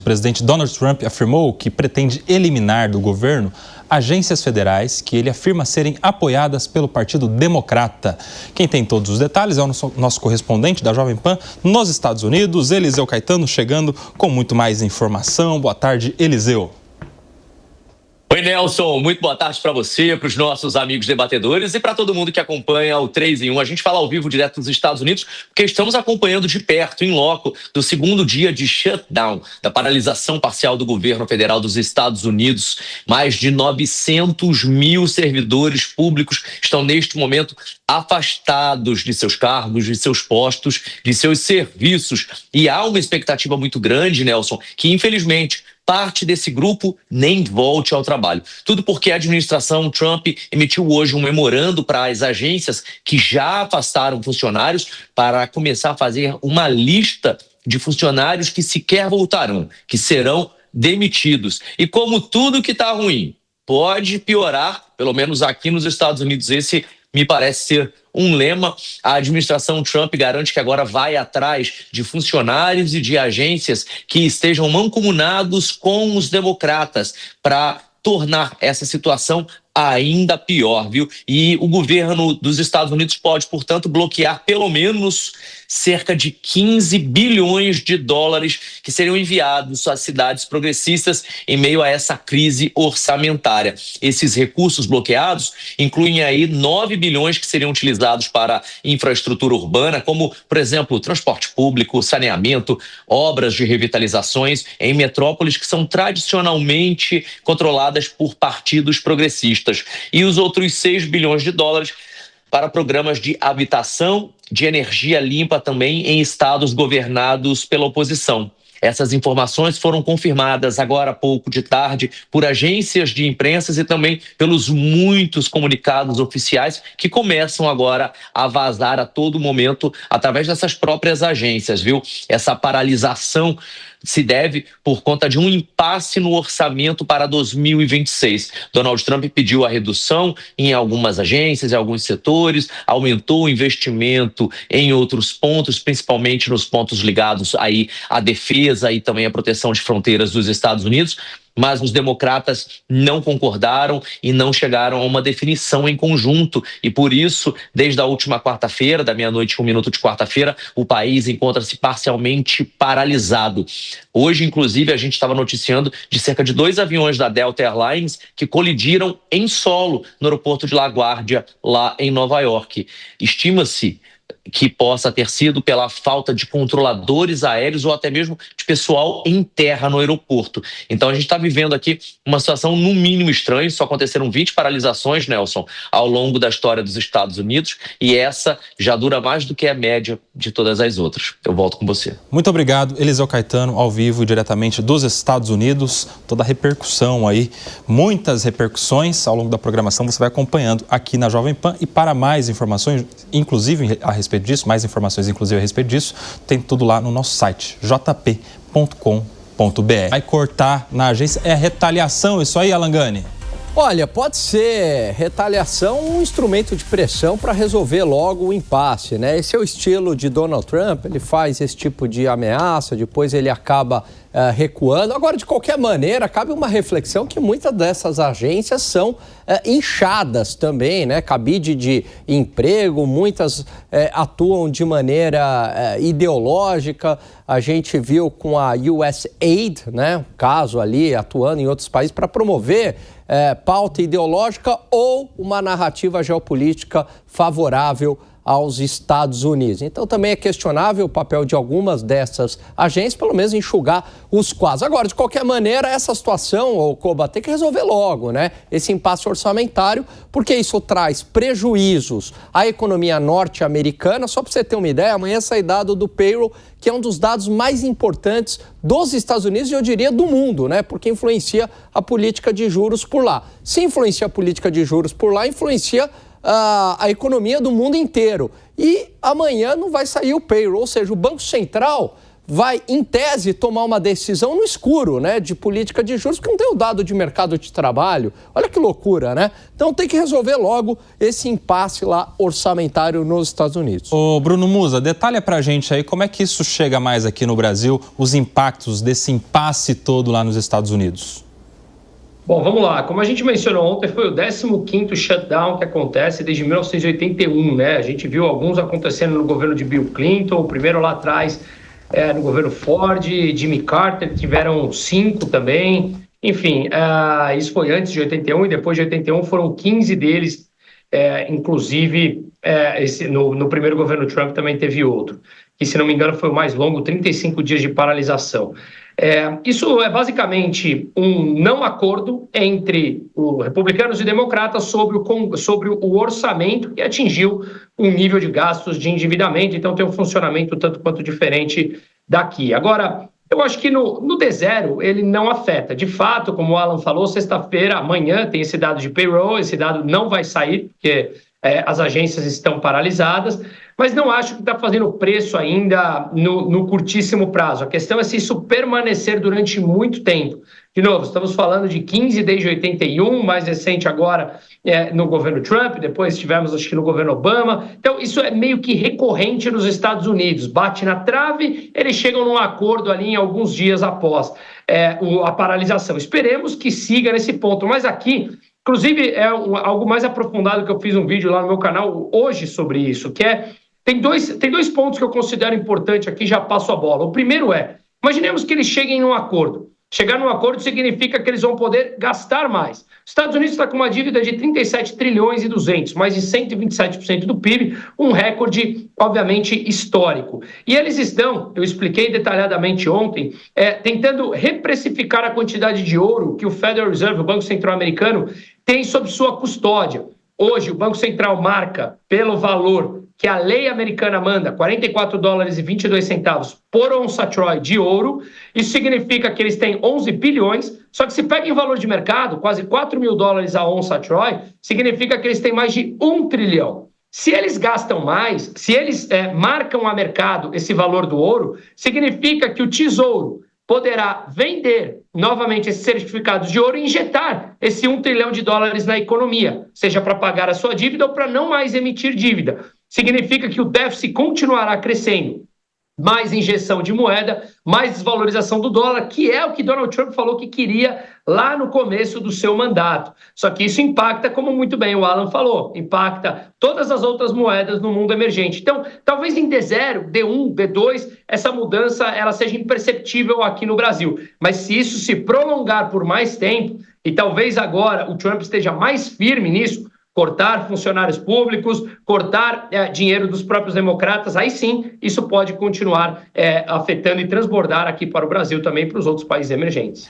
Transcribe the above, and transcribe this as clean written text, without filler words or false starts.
O presidente Donald Trump afirmou que pretende eliminar do governo agências federais que ele afirma serem apoiadas pelo Partido Democrata. Quem tem todos os detalhes é o nosso correspondente da Jovem Pan nos Estados Unidos, Eliseu Caetano, chegando com muito mais informação. Boa tarde, Eliseu. Oi, Nelson. Muito boa tarde para você, para os nossos amigos debatedores e para todo mundo que acompanha o 3 em 1. A gente fala ao vivo direto dos Estados Unidos, porque estamos acompanhando de perto, em loco, do segundo dia de shutdown, da paralisação parcial do governo federal dos Estados Unidos. Mais de 900 mil servidores públicos estão, neste momento, afastados de seus cargos, de seus postos, de seus serviços. E há uma expectativa muito grande, Nelson, que, infelizmente, parte desse grupo nem volte ao trabalho. Tudo porque a administração Trump emitiu hoje um memorando para as agências que já afastaram funcionários para começar a fazer uma lista de funcionários que sequer voltarão, que serão demitidos. E como tudo que está ruim pode piorar, pelo menos aqui nos Estados Unidos, esse me parece ser um lema. A administração Trump garante que agora vai atrás de funcionários e de agências que estejam mancomunados com os democratas para tornar essa situação ainda pior, viu? E o governo dos Estados Unidos pode, portanto, bloquear pelo menos cerca de 15 bilhões de dólares que seriam enviados às cidades progressistas em meio a essa crise orçamentária. Esses recursos bloqueados incluem aí 9 bilhões que seriam utilizados para infraestrutura urbana, como, por exemplo, transporte público, saneamento, obras de revitalizações em metrópoles que são tradicionalmente controladas por partidos progressistas. E os outros 6 bilhões de dólares para programas de habitação, de energia limpa também em estados governados pela oposição. Essas informações foram confirmadas agora há pouco de tarde por agências de imprensa e também pelos muitos comunicados oficiais que começam agora a vazar a todo momento através dessas próprias agências, viu? Essa paralisação se deve por conta de um impasse no orçamento para 2026. Donald Trump pediu a redução em algumas agências, em alguns setores, aumentou o investimento em outros pontos, principalmente nos pontos ligados aí à defesa e também à proteção de fronteiras dos Estados Unidos. Mas os democratas não concordaram e não chegaram a uma definição em conjunto. E por isso, desde a última quarta-feira, da meia-noite e 1 minuto de quarta-feira, o país encontra-se parcialmente paralisado. Hoje, inclusive, a gente estava noticiando de cerca de 2 aviões da Delta Airlines que colidiram em solo no aeroporto de LaGuardia, lá em Nova York. Estima-se que possa ter sido pela falta de controladores aéreos ou até mesmo de pessoal em terra no aeroporto. Então a gente está vivendo aqui uma situação no mínimo estranha. Só aconteceram 20 paralisações, Nelson, ao longo da história dos Estados Unidos, e essa já dura mais do que a média de todas as outras. Eu volto com você. Muito obrigado, Eliseu Caetano, ao vivo diretamente dos Estados Unidos. Toda a repercussão aí, muitas repercussões ao longo da programação você vai acompanhando aqui na Jovem Pan. E para mais informações, inclusive a respeito disso, mais informações inclusive a respeito disso, tem tudo lá no nosso site, jp.com.br. Vai cortar na agência, é retaliação isso aí, Alangani? Olha, pode ser retaliação um instrumento de pressão para resolver logo o impasse, né? Esse é o estilo de Donald Trump, ele faz esse tipo de ameaça, depois ele acaba recuando. Agora, de qualquer maneira, cabe uma reflexão que muitas dessas agências são inchadas também, né? Cabide de emprego, muitas atuam de maneira ideológica. A gente viu com a USAID, né? Um caso ali, atuando em outros países para promover pauta ideológica ou uma narrativa geopolítica favorável aos Estados Unidos. Então também é questionável o papel de algumas dessas agências, pelo menos enxugar os quadros. Agora, de qualquer maneira, essa situação, o Koba, tem que resolver logo, né? Esse impasse orçamentário, porque isso traz prejuízos à economia norte-americana. Só para você ter uma ideia, amanhã sai dado do payroll, que é um dos dados mais importantes dos Estados Unidos e eu diria do mundo, né? Porque influencia a política de juros por lá. Se influencia a política de juros por lá, influencia a economia do mundo inteiro. E amanhã não vai sair o payroll, ou seja, o Banco Central vai, em tese, tomar uma decisão no escuro, né, de política de juros, porque não tem o dado de mercado de trabalho. Olha que loucura, né? Então tem que resolver logo esse impasse lá orçamentário nos Estados Unidos. Ô Bruno Musa, detalha pra gente aí como é que isso chega mais aqui no Brasil, os impactos desse impasse todo lá nos Estados Unidos. Bom, vamos lá. Como a gente mencionou ontem, foi o 15º shutdown que acontece desde 1981, né? A gente viu alguns acontecendo no governo de Bill Clinton, o primeiro lá atrás no governo Ford, Jimmy Carter, tiveram 5 também. Enfim, isso foi antes de 81 e depois de 81 foram 15 deles, inclusive no primeiro governo Trump também teve outro, que se não me engano foi o mais longo, 35 dias de paralisação. Isso é basicamente um não acordo entre os republicanos e democratas sobre o orçamento que atingiu um nível de gastos de endividamento, então tem um funcionamento tanto quanto diferente daqui. Agora, eu acho que no D0 ele não afeta. De fato, como o Alan falou, sexta-feira, amanhã, tem esse dado de payroll, esse dado não vai sair, porque as agências estão paralisadas, mas não acho que está fazendo preço ainda no curtíssimo prazo. A questão é se isso permanecer durante muito tempo. De novo, estamos falando de 15 desde 81, mais recente agora no governo Trump, depois tivemos, acho que no governo Obama. Então, isso é meio que recorrente nos Estados Unidos. Bate na trave, eles chegam num acordo ali em alguns dias após a paralisação. Esperemos que siga nesse ponto, mas aqui... Inclusive, algo mais aprofundado que eu fiz um vídeo lá no meu canal hoje sobre isso, que tem dois pontos que eu considero importante aqui, já passo a bola. O primeiro imaginemos que eles cheguem num acordo. Chegar num acordo significa que eles vão poder gastar mais. Os Estados Unidos está com uma dívida de 37 trilhões e 200, mais de 127% do PIB, um recorde, obviamente, histórico. E eles estão, eu expliquei detalhadamente ontem, tentando reprecificar a quantidade de ouro que o Federal Reserve, o Banco Central Americano, tem sob sua custódia. Hoje, o Banco Central marca pelo valor que a lei americana manda, $44,22 por onça Troy de ouro. Isso significa que eles têm 11 bilhões, só que se pega em valor de mercado, quase $4 mil a onça Troy, significa que eles têm mais de 1 trilhão. Se eles gastam mais, se eles marcam a mercado esse valor do ouro, significa que o Tesouro poderá vender novamente esses certificados de ouro e injetar esse $1 trilhão na economia, seja para pagar a sua dívida ou para não mais emitir dívida. Significa que o déficit continuará crescendo. Mais injeção de moeda, mais desvalorização do dólar, que é o que Donald Trump falou que queria lá no começo do seu mandato. Só que isso impacta, como muito bem o Alan falou, impacta todas as outras moedas no mundo emergente. Então, talvez em D0, D1, D2, essa mudança ela seja imperceptível aqui no Brasil. Mas se isso se prolongar por mais tempo, e talvez agora o Trump esteja mais firme nisso, cortar funcionários públicos, cortar dinheiro dos próprios democratas, aí sim, isso pode continuar afetando e transbordar aqui para o Brasil também, para os outros países emergentes.